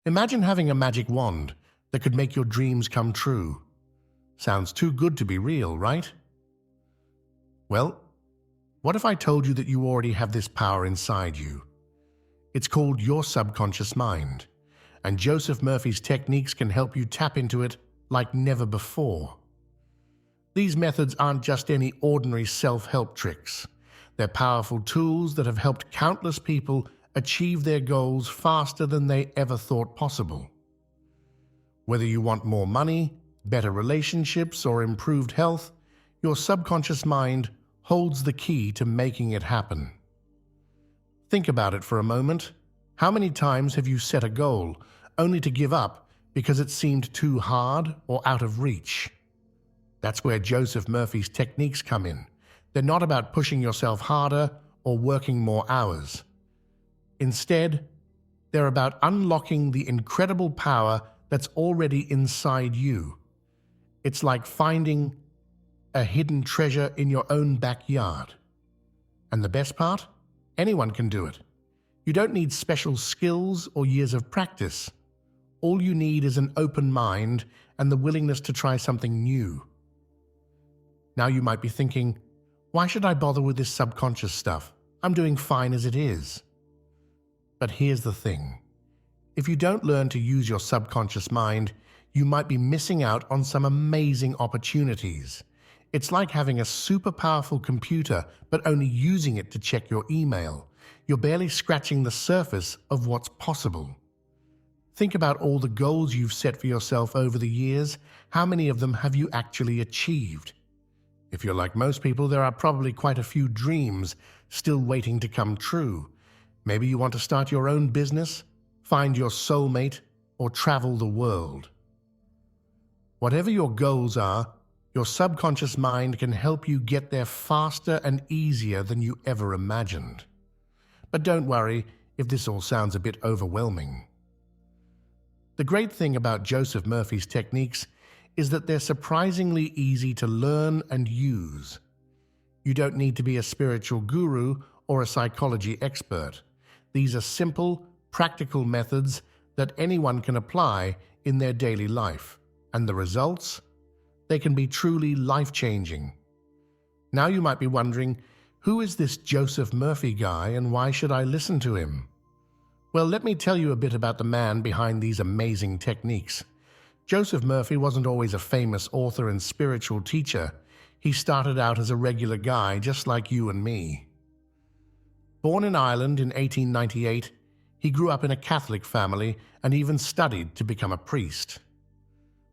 Imagine having a magic wand that could make your dreams come true. Sounds too good to be real, right? Well, what if I told you that you already have this power inside you? It's called your subconscious mind, and Joseph Murphy's techniques can help you tap into it like never before. These methods aren't just any ordinary self-help tricks. They're powerful tools that have helped countless people achieve their goals faster than they ever thought possible. Whether you want more money, better relationships, or improved health, your subconscious mind holds the key to making it happen. Think about it for a moment. How many times have you set a goal only to give up because it seemed too hard or out of reach? That's where Joseph Murphy's techniques come in. They're not about pushing yourself harder or working more hours. Instead, they're about unlocking the incredible power that's already inside you. It's like finding a hidden treasure in your own backyard. And the best part? Anyone can do it. You don't need special skills or years of practice. All you need is an open mind and the willingness to try something new. Now you might be thinking, why should I bother with this subconscious stuff? I'm doing fine as it is. But here's the thing. If you don't learn to use your subconscious mind, you might be missing out on some amazing opportunities. It's like having a super powerful computer, but only using it to check your email. You're barely scratching the surface of what's possible. Think about all the goals you've set for yourself over the years. How many of them have you actually achieved? If you're like most people, there are probably quite a few dreams still waiting to come true. Maybe you want to start your own business, find your soulmate, or travel the world. Whatever your goals are, your subconscious mind can help you get there faster and easier than you ever imagined. But don't worry if this all sounds a bit overwhelming. The great thing about Joseph Murphy's techniques is that they're surprisingly easy to learn and use. You don't need to be a spiritual guru or a psychology expert. These are simple, practical methods that anyone can apply in their daily life. And the results? They can be truly life-changing. Now you might be wondering, who is this Joseph Murphy guy and why should I listen to him? Well, let me tell you a bit about the man behind these amazing techniques. Joseph Murphy wasn't always a famous author and spiritual teacher. He started out as a regular guy just like you and me. Born in Ireland in 1898, he grew up in a Catholic family and even studied to become a priest.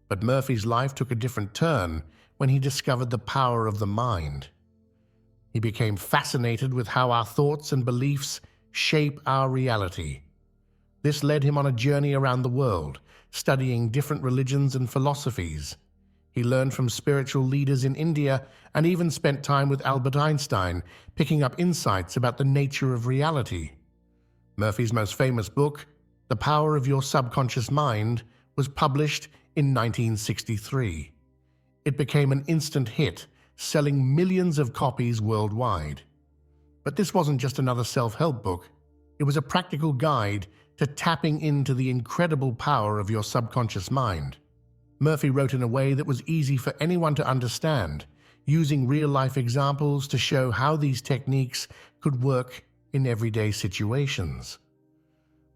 But Murphy's life took a different turn when he discovered the power of the mind. He became fascinated with how our thoughts and beliefs shape our reality. This led him on a journey around the world, studying different religions and philosophies. He learned from spiritual leaders in India and even spent time with Albert Einstein, picking up insights about the nature of reality. Murphy's most famous book, The Power of Your Subconscious Mind, was published in 1963. It became an instant hit, selling millions of copies worldwide. But this wasn't just another self-help book. It was a practical guide to tapping into the incredible power of your subconscious mind. Murphy wrote in a way that was easy for anyone to understand, using real-life examples to show how these techniques could work in everyday situations.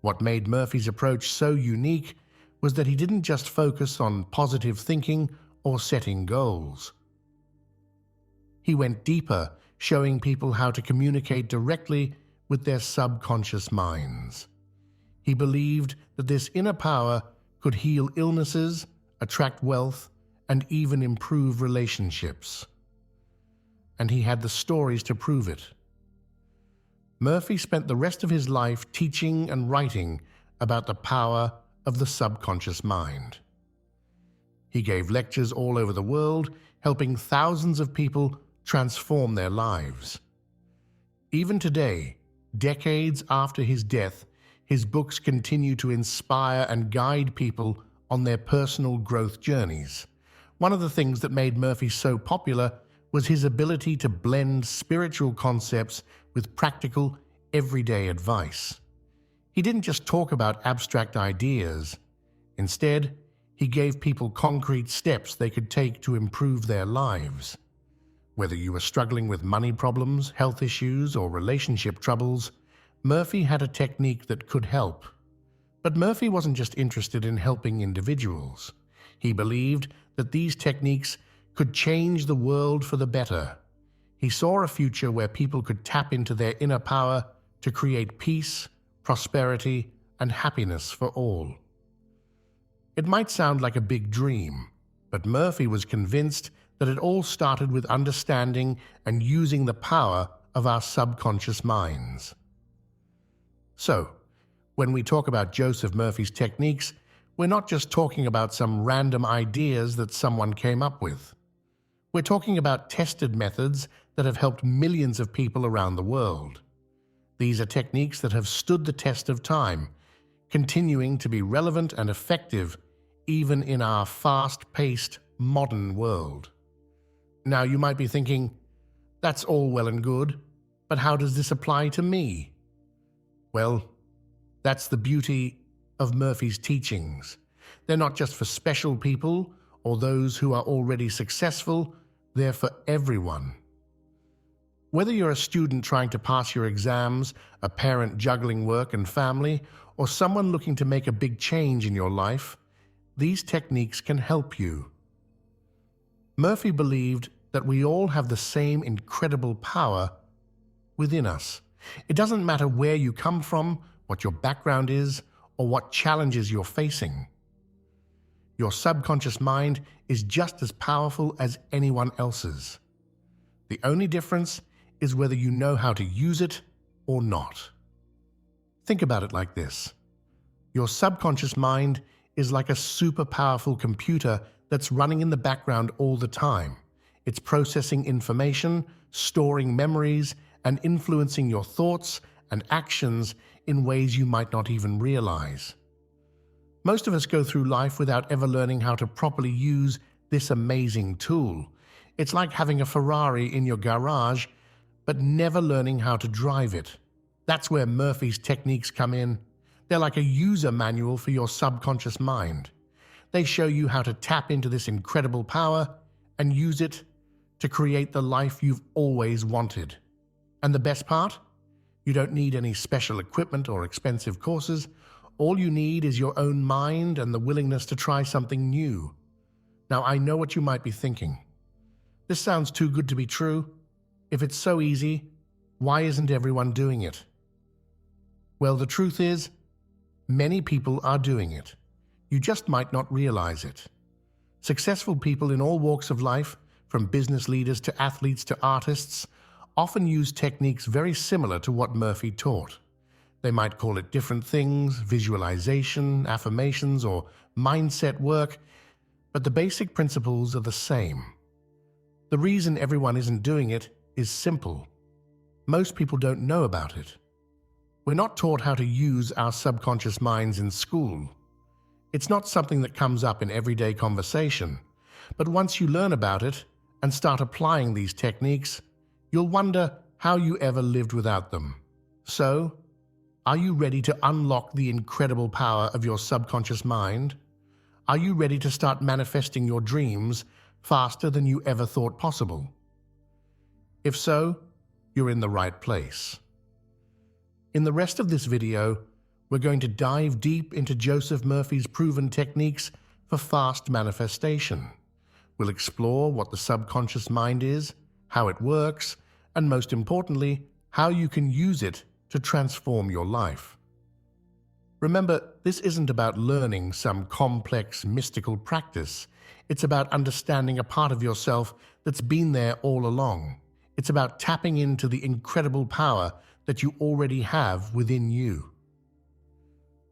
What made Murphy's approach so unique was that he didn't just focus on positive thinking or setting goals. He went deeper, showing people how to communicate directly with their subconscious minds. He believed that this inner power could heal illnesses, attract wealth, and even improve relationships. And he had the stories to prove it. Murphy spent the rest of his life teaching and writing about the power of the subconscious mind. He gave lectures all over the world, helping thousands of people transform their lives. Even today, decades after his death, his books continue to inspire and guide people on their personal growth journeys. One of the things that made Murphy so popular was his ability to blend spiritual concepts with practical, everyday advice. He didn't just talk about abstract ideas. Instead, he gave people concrete steps they could take to improve their lives. Whether you were struggling with money problems, health issues, or relationship troubles, Murphy had a technique that could help. But Murphy wasn't just interested in helping individuals. He believed that these techniques could change the world for the better. He saw a future where people could tap into their inner power to create peace, prosperity, and happiness for all. It might sound like a big dream, but Murphy was convinced that it all started with understanding and using the power of our subconscious minds. So, when we talk about Joseph Murphy's techniques, we're not just talking about some random ideas that someone came up with. We're talking about tested methods that have helped millions of people around the world. These are techniques that have stood the test of time, continuing to be relevant and effective even in our fast-paced modern world. Now you might be thinking, that's all well and good, but how does this apply to me? Well, that's the beauty of Murphy's teachings. They're not just for special people or those who are already successful, they're for everyone. Whether you're a student trying to pass your exams, a parent juggling work and family, or someone looking to make a big change in your life, these techniques can help you. Murphy believed that we all have the same incredible power within us. It doesn't matter where you come from, what your background is, or what challenges you're facing. Your subconscious mind is just as powerful as anyone else's. The only difference is whether you know how to use it or not. Think about it like this. Your subconscious mind is like a super powerful computer that's running in the background all the time. It's processing information, storing memories, and influencing your thoughts and actions in ways you might not even realize. Most of us go through life without ever learning how to properly use this amazing tool. It's like having a Ferrari in your garage, but never learning how to drive it. That's where Murphy's techniques come in. They're like a user manual for your subconscious mind. They show you how to tap into this incredible power and use it to create the life you've always wanted. And the best part? You don't need any special equipment or expensive courses. All you need is your own mind and the willingness to try something new. Now, I know what you might be thinking. This sounds too good to be true. If it's so easy, why isn't everyone doing it? Well, the truth is, many people are doing it. You just might not realize it. Successful people in all walks of life, from business leaders to athletes to artists, often use techniques very similar to what Murphy taught. They might call it different things, visualization, affirmations, or mindset work, but the basic principles are the same. The reason everyone isn't doing it is simple. Most people don't know about it. We're not taught how to use our subconscious minds in school. It's not something that comes up in everyday conversation, but once you learn about it and start applying these techniques, you'll wonder how you ever lived without them. So, are you ready to unlock the incredible power of your subconscious mind? Are you ready to start manifesting your dreams faster than you ever thought possible? If so, you're in the right place. In the rest of this video, we're going to dive deep into Joseph Murphy's proven techniques for fast manifestation. We'll explore what the subconscious mind is, how it works, and most importantly, how you can use it to transform your life. Remember, this isn't about learning some complex, mystical practice. It's about understanding a part of yourself that's been there all along. It's about tapping into the incredible power that you already have within you.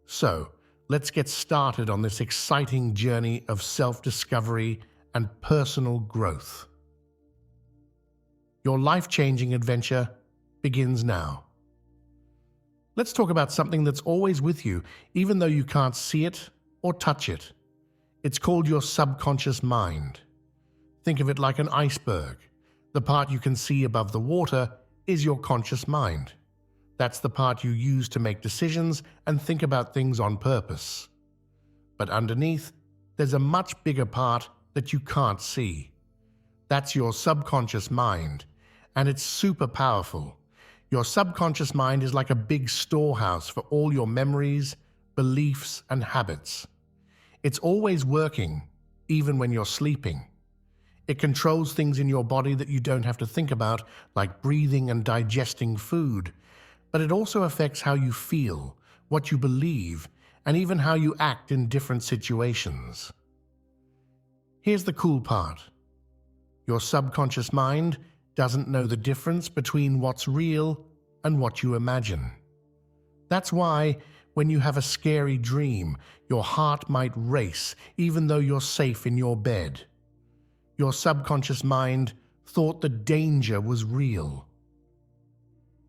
So, let's get started on this exciting journey of self-discovery and personal growth. Your life-changing adventure begins now. Let's talk about something that's always with you, even though you can't see it or touch it. It's called your subconscious mind. Think of it like an iceberg. The part you can see above the water is your conscious mind. That's the part you use to make decisions and think about things on purpose. But underneath, there's a much bigger part that you can't see. That's your subconscious mind, and it's super powerful. Your subconscious mind is like a big storehouse for all your memories, beliefs, and habits. It's always working, even when you're sleeping. It controls things in your body that you don't have to think about, like breathing and digesting food. But it also affects how you feel, what you believe, and even how you act in different situations. Here's the cool part. Your subconscious mind doesn't know the difference between what's real and what you imagine. That's why, when you have a scary dream, your heart might race even though you're safe in your bed. Your subconscious mind thought the danger was real.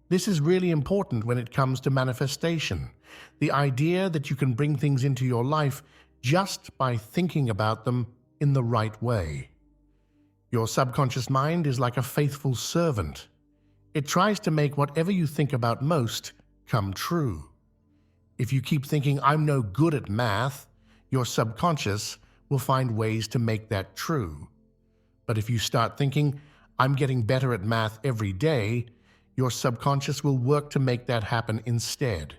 This is really important when it comes to manifestation, the idea that you can bring things into your life just by thinking about them in the right way. Your subconscious mind is like a faithful servant. It tries to make whatever you think about most come true. If you keep thinking, "I'm no good at math," your subconscious will find ways to make that true. But if you start thinking, "I'm getting better at math every day," your subconscious will work to make that happen instead.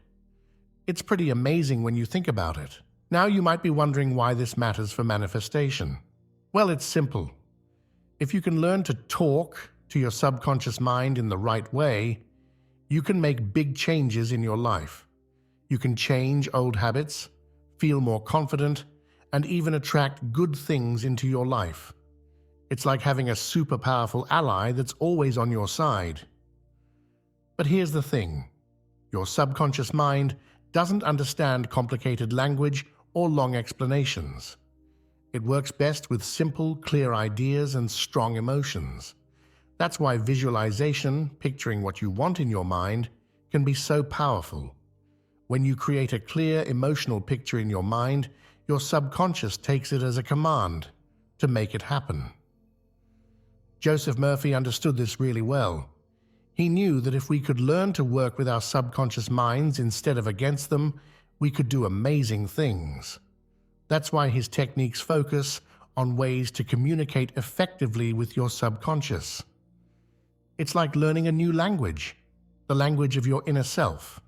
It's pretty amazing when you think about it. Now you might be wondering why this matters for manifestation. Well, it's simple. If you can learn to talk to your subconscious mind in the right way, you can make big changes in your life. You can change old habits, feel more confident, and even attract good things into your life. It's like having a super powerful ally that's always on your side. But here's the thing. Your subconscious mind doesn't understand complicated language or long explanations. It works best with simple, clear ideas and strong emotions. That's why visualization, picturing what you want in your mind, can be so powerful. When you create a clear, emotional picture in your mind, your subconscious takes it as a command to make it happen. Joseph Murphy understood this really well. He knew that if we could learn to work with our subconscious minds instead of against them, we could do amazing things. That's why his techniques focus on ways to communicate effectively with your subconscious. It's like learning a new language, the language of your inner self.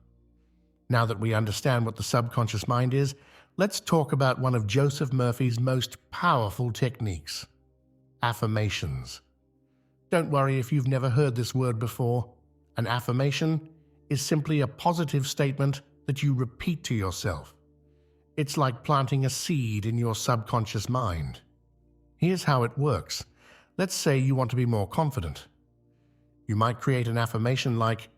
Now that we understand what the subconscious mind is, let's talk about one of Joseph Murphy's most powerful techniques: affirmations. Don't worry if you've never heard this word before. An affirmation is simply a positive statement that you repeat to yourself. It's like planting a seed in your subconscious mind. Here's how it works. Let's say you want to be more confident. You might create an affirmation like,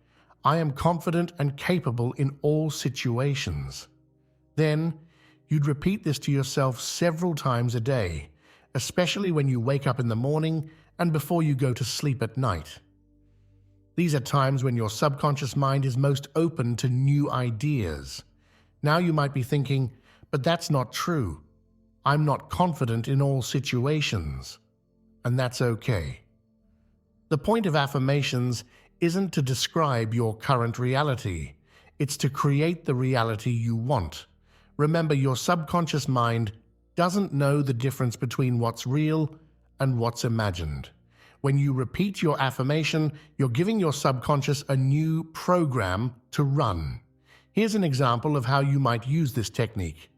"I am confident and capable in all situations." Then, you'd repeat this to yourself several times a day, especially when you wake up in the morning and before you go to sleep at night. These are times when your subconscious mind is most open to new ideas. Now you might be thinking, "But that's not true. I'm not confident in all situations." And that's okay. The point of affirmations isn't to describe your current reality. It's to create the reality you want. Remember, your subconscious mind doesn't know the difference between what's real and what's imagined. When you repeat your affirmation, you're giving your subconscious a new program to run. Here's an example of how you might use this technique.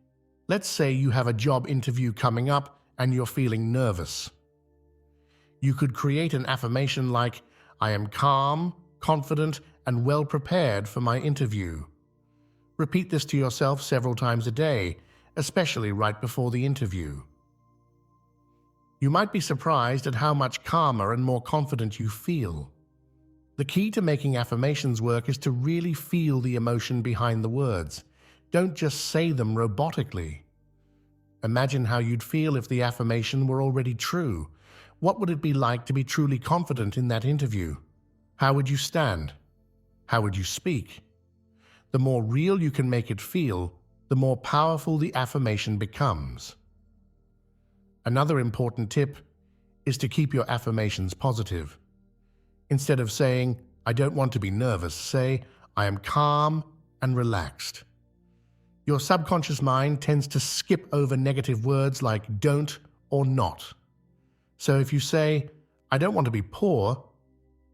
Let's say you have a job interview coming up and you're feeling nervous. You could create an affirmation like, "I am calm, confident, and well prepared for my interview." Repeat this to yourself several times a day, especially right before the interview. You might be surprised at how much calmer and more confident you feel. The key to making affirmations work is to really feel the emotion behind the words. Don't just say them robotically. Imagine how you'd feel if the affirmation were already true. What would it be like to be truly confident in that interview? How would you stand? How would you speak? The more real you can make it feel, the more powerful the affirmation becomes. Another important tip is to keep your affirmations positive. Instead of saying, "I don't want to be nervous," say, I am calm and relaxed. Your subconscious mind tends to skip over negative words like don't or not. So if you say, I don't want to be poor,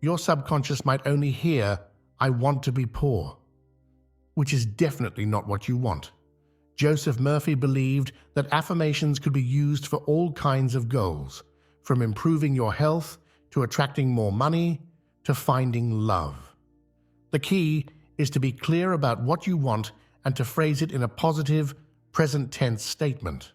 your subconscious might only hear, I want to be poor, which is definitely not what you want. Joseph Murphy believed that affirmations could be used for all kinds of goals, from improving your health to attracting more money to finding love. The key is to be clear about what you want and to phrase it in a positive, present tense statement.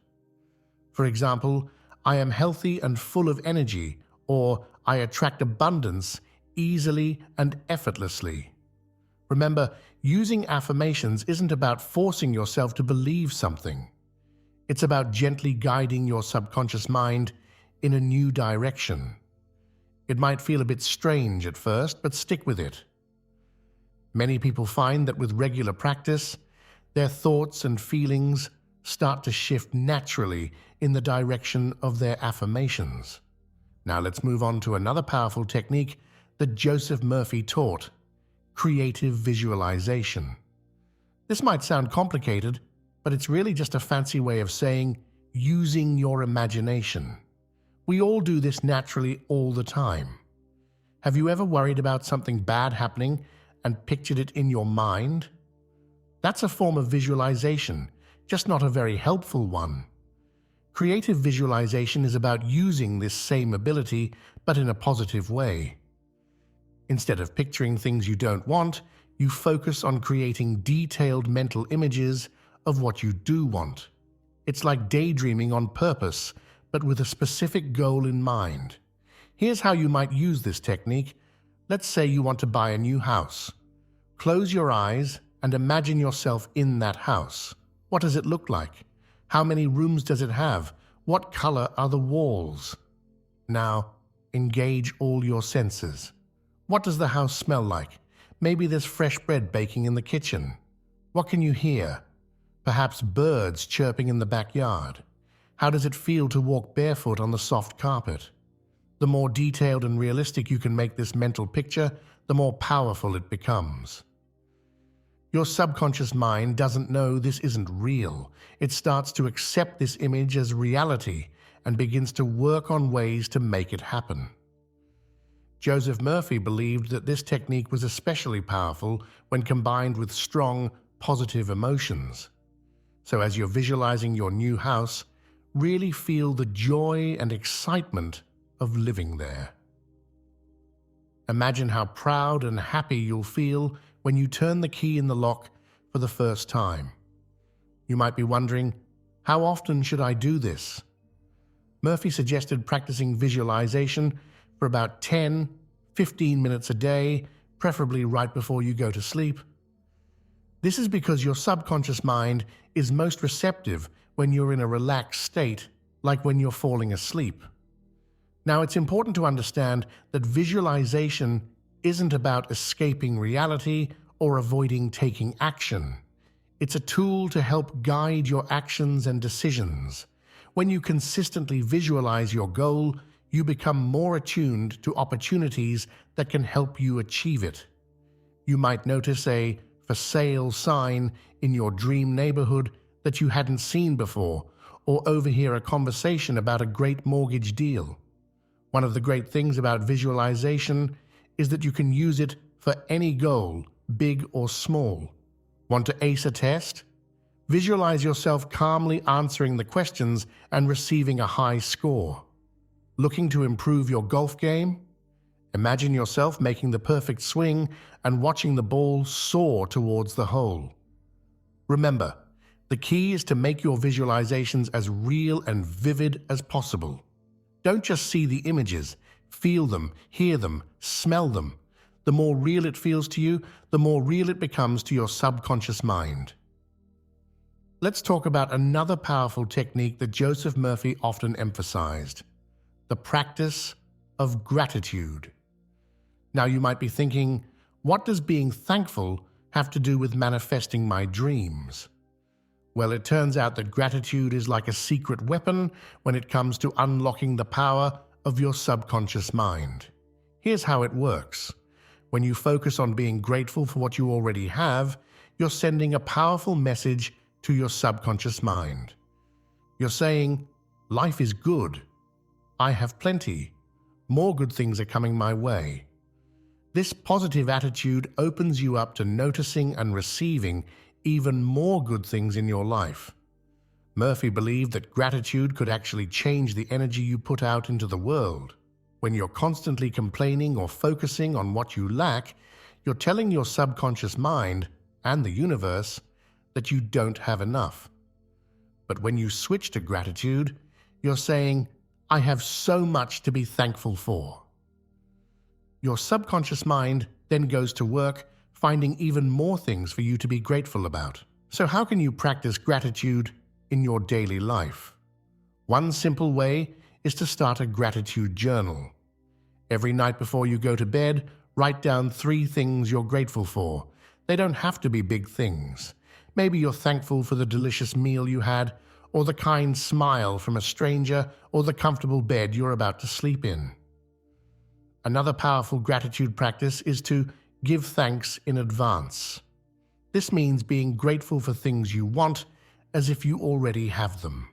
For example, I am healthy and full of energy, or I attract abundance easily and effortlessly. Remember, using affirmations isn't about forcing yourself to believe something. It's about gently guiding your subconscious mind in a new direction. It might feel a bit strange at first, but stick with it. Many people find that with regular practice, their thoughts and feelings start to shift naturally in the direction of their affirmations. Now let's move on to another powerful technique that Joseph Murphy taught: creative visualization. This might sound complicated, but it's really just a fancy way of saying using your imagination. We all do this naturally all the time. Have you ever worried about something bad happening and pictured it in your mind? That's a form of visualization, just not a very helpful one. Creative visualization is about using this same ability, but in a positive way. Instead of picturing things you don't want, you focus on creating detailed mental images of what you do want. It's like daydreaming on purpose, but with a specific goal in mind. Here's how you might use this technique. Let's say you want to buy a new house. Close your eyes and imagine yourself in that house. What does it look like? How many rooms does it have? What color are the walls? Now, engage all your senses. What does the house smell like? Maybe there's fresh bread baking in the kitchen. What can you hear? Perhaps birds chirping in the backyard. How does it feel to walk barefoot on the soft carpet? The more detailed and realistic you can make this mental picture, the more powerful it becomes. Your subconscious mind doesn't know this isn't real. It starts to accept this image as reality and begins to work on ways to make it happen. Joseph Murphy believed that this technique was especially powerful when combined with strong, positive emotions. So as you're visualizing your new house, really feel the joy and excitement of living there. Imagine how proud and happy you'll feel when you turn the key in the lock for the first time. You might be wondering, how often should I do this? Murphy suggested practicing visualization for about 10-15 minutes a day, preferably right before you go to sleep. This is because your subconscious mind is most receptive when you're in a relaxed state, like when you're falling asleep. Now, it's important to understand that visualization isn't about escaping reality or avoiding taking action. It's a tool to help guide your actions and decisions. When you consistently visualize your goal, you become more attuned to opportunities that can help you achieve it. You might notice a for sale sign in your dream neighborhood that you hadn't seen before, or overhear a conversation about a great mortgage deal. One of the great things about visualization is that you can use it for any goal, big or small. Want to ace a test? Visualize yourself calmly answering the questions and receiving a high score. Looking to improve your golf game? Imagine yourself making the perfect swing and watching the ball soar towards the hole. Remember, the key is to make your visualizations as real and vivid as possible. Don't just see the images, feel them, hear them, smell them. The more real it feels to you, the more real it becomes to your subconscious mind. Let's talk about another powerful technique that Joseph Murphy often emphasized: the practice of gratitude. Now you might be thinking, what does being thankful have to do with manifesting my dreams? Well, it turns out that gratitude is like a secret weapon when it comes to unlocking the power of your subconscious mind. Here's how it works. When you focus on being grateful for what you already have, you're sending a powerful message to your subconscious mind. You're saying, life is good. I have plenty. More good things are coming my way. This positive attitude opens you up to noticing and receiving even more good things in your life. Murphy believed that gratitude could actually change the energy you put out into the world. When you're constantly complaining or focusing on what you lack, you're telling your subconscious mind and the universe that you don't have enough. But when you switch to gratitude, you're saying, I have so much to be thankful for. Your subconscious mind then goes to work finding even more things for you to be grateful about. So how can you practice gratitude in your daily life? One simple way is to start a gratitude journal. Every night before you go to bed, write down 3 things you're grateful for. They don't have to be big things. Maybe you're thankful for the delicious meal you had, or the kind smile from a stranger, or the comfortable bed you're about to sleep in. Another powerful gratitude practice is to give thanks in advance. This means being grateful for things you want as if you already have them.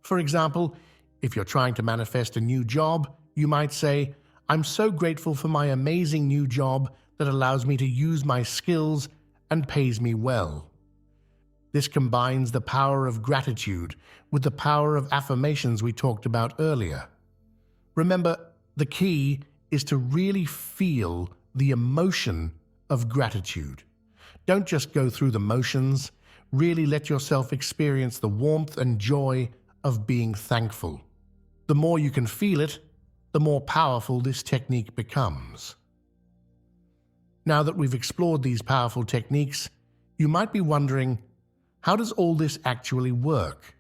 For example, if you're trying to manifest a new job, you might say, I'm so grateful for my amazing new job that allows me to use my skills and pays me well. This combines the power of gratitude with the power of affirmations we talked about earlier. Remember, the key is to really feel the emotion of gratitude. Don't just go through the motions, really let yourself experience the warmth and joy of being thankful. The more you can feel it, the more powerful this technique becomes. Now that we've explored these powerful techniques, you might be wondering, how does all this actually work?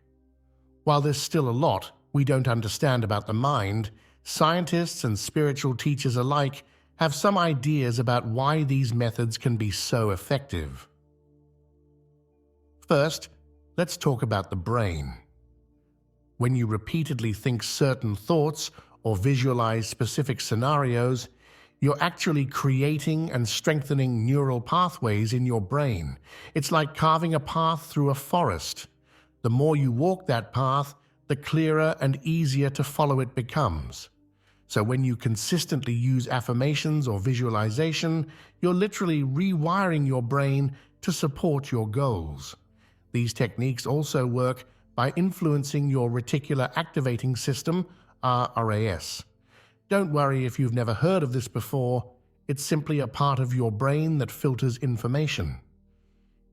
While there's still a lot we don't understand about the mind, scientists and spiritual teachers alike have some ideas about why these methods can be so effective. First, let's talk about the brain. When you repeatedly think certain thoughts or visualize specific scenarios, you're actually creating and strengthening neural pathways in your brain. It's like carving a path through a forest. The more you walk that path, the clearer and easier to follow it becomes. So when you consistently use affirmations or visualization, you're literally rewiring your brain to support your goals. These techniques also work by influencing your reticular activating system, RAS. Don't worry if you've never heard of this before, it's simply a part of your brain that filters information.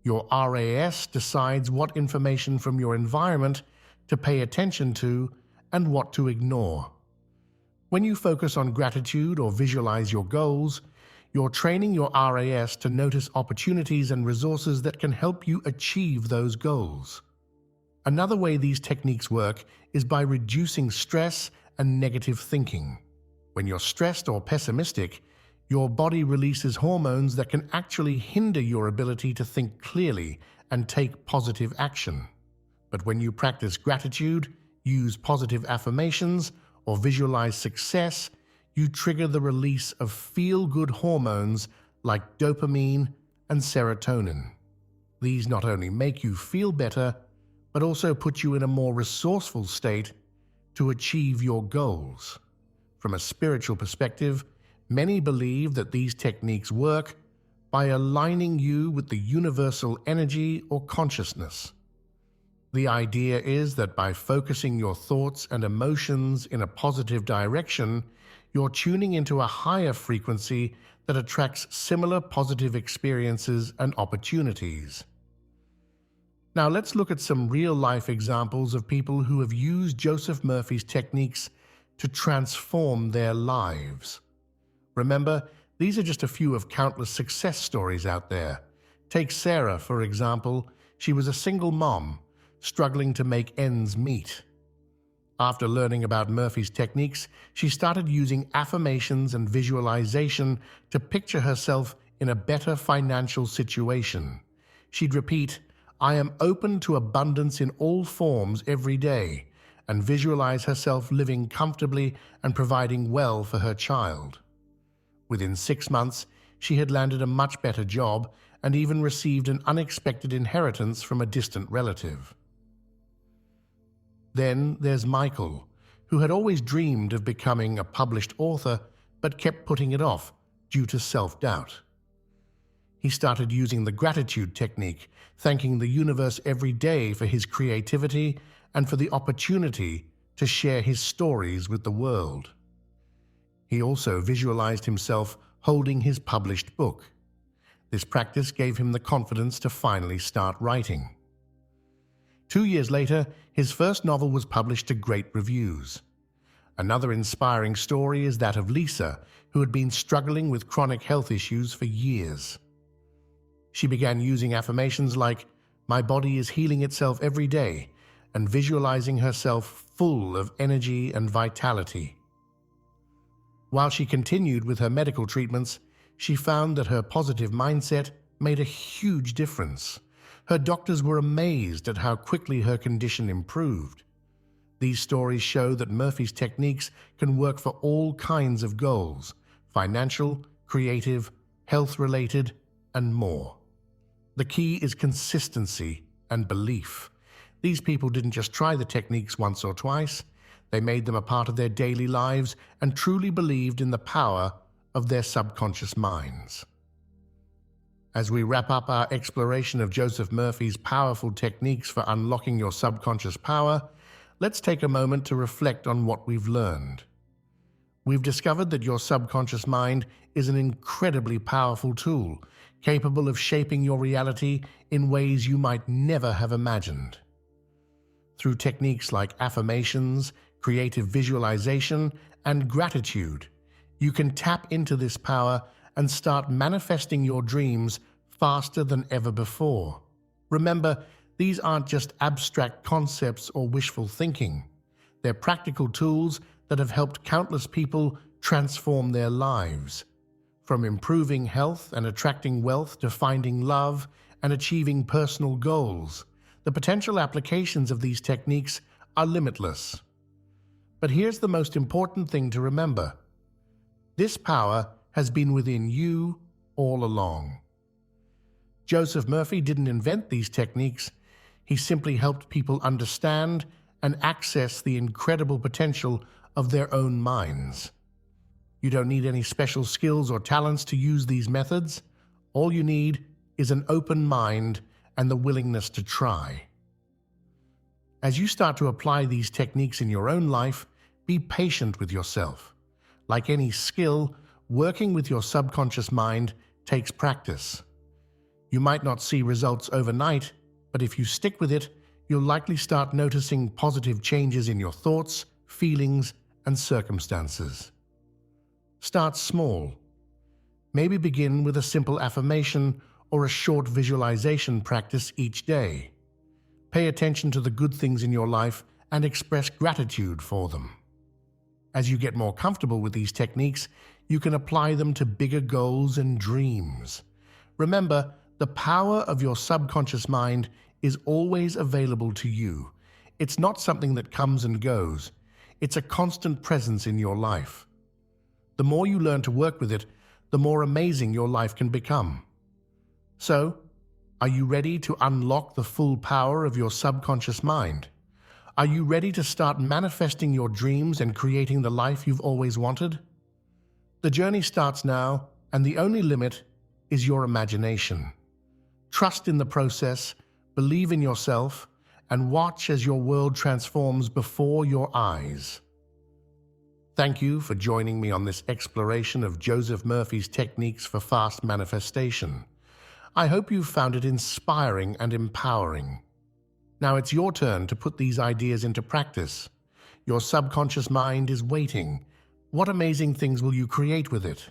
Your RAS decides what information from your environment to pay attention to and what to ignore. When you focus on gratitude or visualize your goals, you're training your RAS to notice opportunities and resources that can help you achieve those goals. Another way these techniques work is by reducing stress and negative thinking. When you're stressed or pessimistic, your body releases hormones that can actually hinder your ability to think clearly and take positive action. But when you practice gratitude, use positive affirmations, or visualize success, you trigger the release of feel-good hormones like dopamine and serotonin. These not only make you feel better, but also put you in a more resourceful state to achieve your goals. From a spiritual perspective, many believe that these techniques work by aligning you with the universal energy or consciousness. The idea is that by focusing your thoughts and emotions in a positive direction, you're tuning into a higher frequency that attracts similar positive experiences and opportunities. Now let's look at some real-life examples of people who have used Joseph Murphy's techniques to transform their lives. Remember, these are just a few of countless success stories out there. Take Sarah, for example. She was a single mom, struggling to make ends meet. After learning about Murphy's techniques, she started using affirmations and visualization to picture herself in a better financial situation. She'd repeat, "I am open to abundance in all forms every day," and visualize herself living comfortably and providing well for her child. Within 6 months, she had landed a much better job and even received an unexpected inheritance from a distant relative. Then there's Michael, who had always dreamed of becoming a published author but kept putting it off due to self-doubt. He started using the gratitude technique, thanking the universe every day for his creativity and for the opportunity to share his stories with the world. He also visualized himself holding his published book. This practice gave him the confidence to finally start writing. 2 years later, his first novel was published to great reviews. Another inspiring story is that of Lisa, who had been struggling with chronic health issues for years. She began using affirmations like, "My body is healing itself every day," and visualizing herself full of energy and vitality. While she continued with her medical treatments, she found that her positive mindset made a huge difference. Her doctors were amazed at how quickly her condition improved. These stories show that Murphy's techniques can work for all kinds of goals: financial, creative, health-related, and more. The key is consistency and belief. These people didn't just try the techniques once or twice. They made them a part of their daily lives and truly believed in the power of their subconscious minds. As we wrap up our exploration of Joseph Murphy's powerful techniques for unlocking your subconscious power, let's take a moment to reflect on what we've learned. We've discovered that your subconscious mind is an incredibly powerful tool, capable of shaping your reality in ways you might never have imagined. Through techniques like affirmations, creative visualization, and gratitude, you can tap into this power and start manifesting your dreams faster than ever before. Remember, these aren't just abstract concepts or wishful thinking. They're practical tools that have helped countless people transform their lives. From improving health and attracting wealth to finding love and achieving personal goals, the potential applications of these techniques are limitless. But here's the most important thing to remember. This power has been within you all along. Joseph Murphy didn't invent these techniques. He simply helped people understand and access the incredible potential of their own minds. You don't need any special skills or talents to use these methods. All you need is an open mind and the willingness to try. As you start to apply these techniques in your own life, be patient with yourself. Like any skill, working with your subconscious mind takes practice. You might not see results overnight, but if you stick with it, you'll likely start noticing positive changes in your thoughts, feelings, and circumstances. Start small. Maybe begin with a simple affirmation or a short visualization practice each day. Pay attention to the good things in your life and express gratitude for them. As you get more comfortable with these techniques, you can apply them to bigger goals and dreams. Remember, the power of your subconscious mind is always available to you. It's not something that comes and goes. It's a constant presence in your life. The more you learn to work with it, the more amazing your life can become. So, are you ready to unlock the full power of your subconscious mind? Are you ready to start manifesting your dreams and creating the life you've always wanted? The journey starts now, and the only limit is your imagination. Trust in the process, believe in yourself, and watch as your world transforms before your eyes. Thank you for joining me on this exploration of Joseph Murphy's techniques for fast manifestation. I hope you found it inspiring and empowering. Now it's your turn to put these ideas into practice. Your subconscious mind is waiting. What amazing things will you create with it?